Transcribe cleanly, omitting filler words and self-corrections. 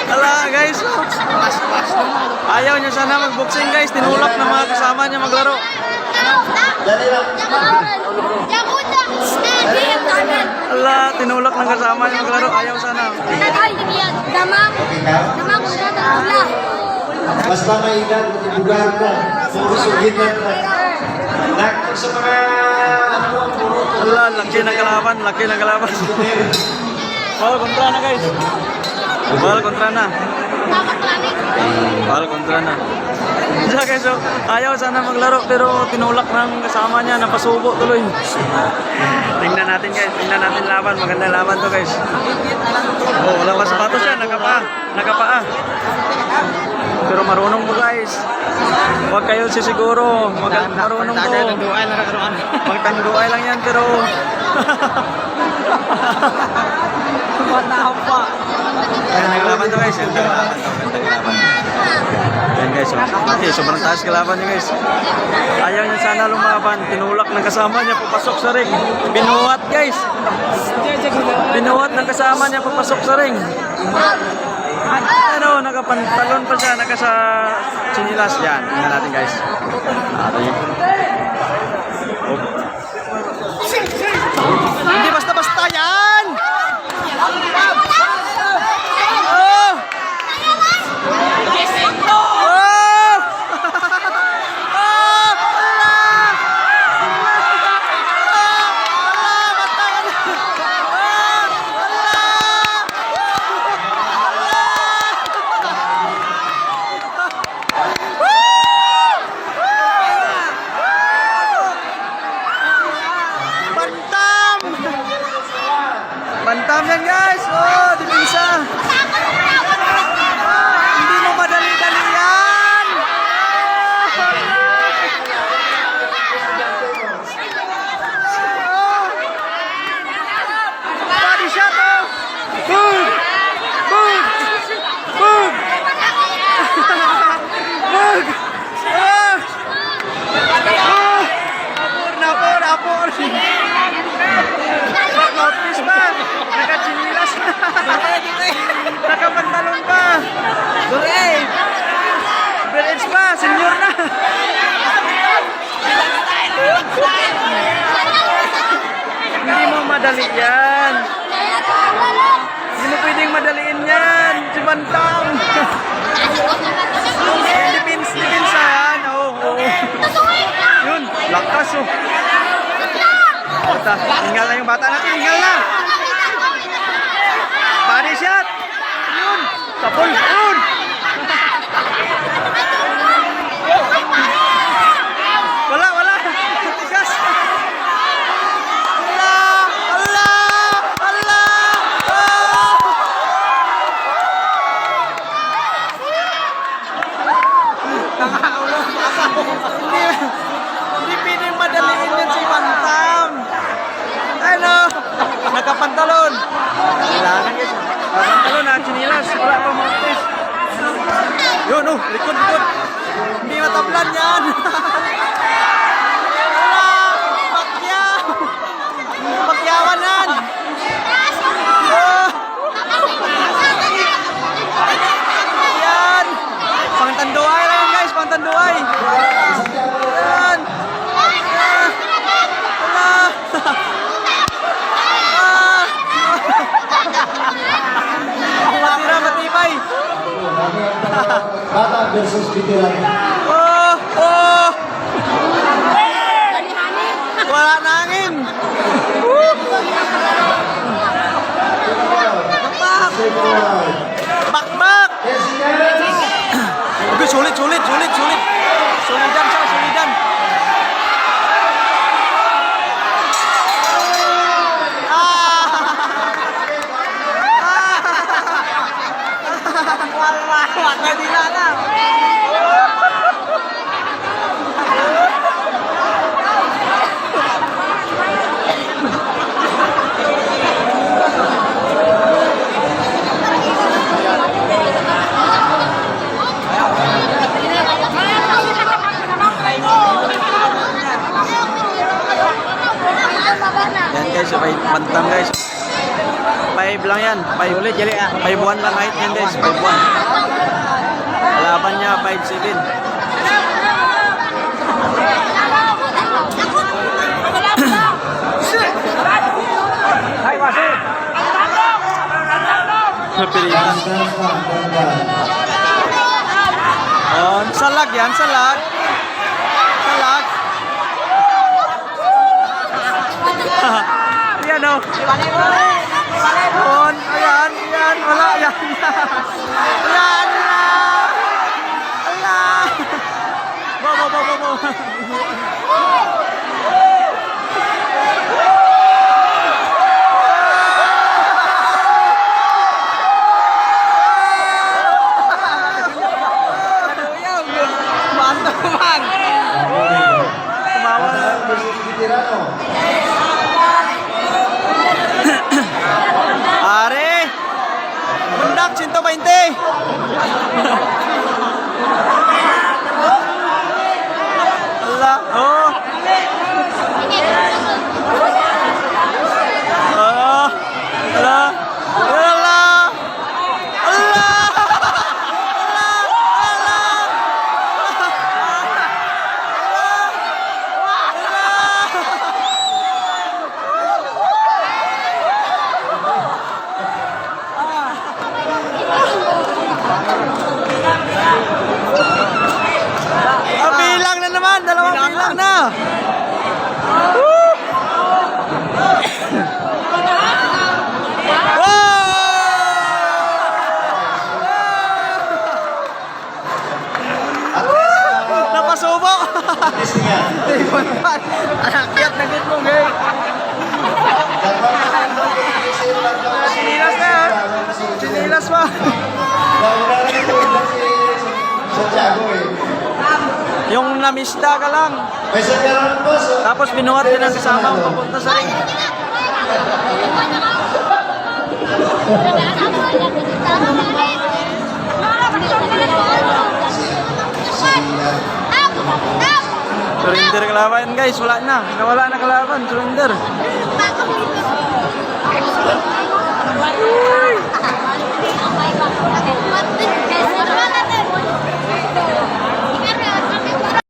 Ala guys, ayaw niya sana mag-boxing guys, tinulak ng mga kasama niya maglaro. Ala, tinulak ng kasama niya maglaro, ayaw sana. Basta may edad, ibugahan ka. Susugin na ka. Nakit sa mga... Ala, laki ng kalaban, laki ng kalaban. Bal kontra na guys. Bal kontra na. Bal kontra na. Diyan guys, so, ayaw sana maglaro pero tinulak ng kasama niya, napasubo tuloy. Tingnan natin guys, tingnan natin laban, maganda laban to guys. Oh, wala pa sapatos siya, nakapaa. Pero marunong po guys. Huwag kayo sisiguro, marunong po. Magtangduay lang yan pero matao pa. Magandang laban to guys. Magandang laban. Ayan guys, okay, sobrang taas kalaban niya guys. Ayaw niya sana lumaban, tinulak ng kasama niya papasok sa ring. Binuhat guys. Binuhat ng kasama niya papasok sa ring. Ano, nakapantalon pa siya, nakasa sinilas yan. Tingnan natin guys. Hindi basta-basta yan! Bantam yan guys! Oh, dipinsa! Hindi mo madali-dali yan! Body shot oh! Boom! Boom! Boom! Boom! Apor! Mouthpiece pa! Nakachinilas pa! Nakapantalon pa! Bridge pa! Senior na! Hindi mo madali yan! Hindi mo pwedeng madaliin yan! Si Bantam! Depensa yan! Oo. Yun! Lakas oh! Tinggal na yung bata natin, tinggal na. Body shot. Yun. Tapol. Yun. Wala. Tigas. Hindi pwedeng madaliin yan si Bantam. Ano? Nakapantalon. Kailangan guys. Nakapantalon na, chinilas. Wala pa mouthpiece. Yun oh, likod. Hindi matablan yan. Wala. Pakyawanan. Oh. Yan. Pangtanduay lang guys, pangtanduay. Yan. Matibay. Bata versus veteran. Oh! Wala na angin. Bakbak. Oke, sulit. Sulidan siya, sulidan. Wala di na. Yan guys, Bantam guys. 5 lang yan. 5 ulit, jali ah. 5'1 lang height yan guys. 5'1. Laban niya 5'7. Napilitan. Oh, salag yan, salag. Salag. Yan o. On, ayan, ayan, wala, ayan. Ayan na. Ayan. Bo. Mantuman. Tumawa na. Are. Mendak 120. Allah. Oh. Oh. Allah. Allah. Allah. Bilang na naman, dalawang bilang na. Woo! Wow! Napasubo. Akyat na git mo, gay. Sinilas na. Sinilas pa. Yung namista ka lang. May sakaran po. Tapos binuhat din ang kasama mo papunta sa ring. Surrender kalaban guys, wala na. Nawala na kalaban, surrender.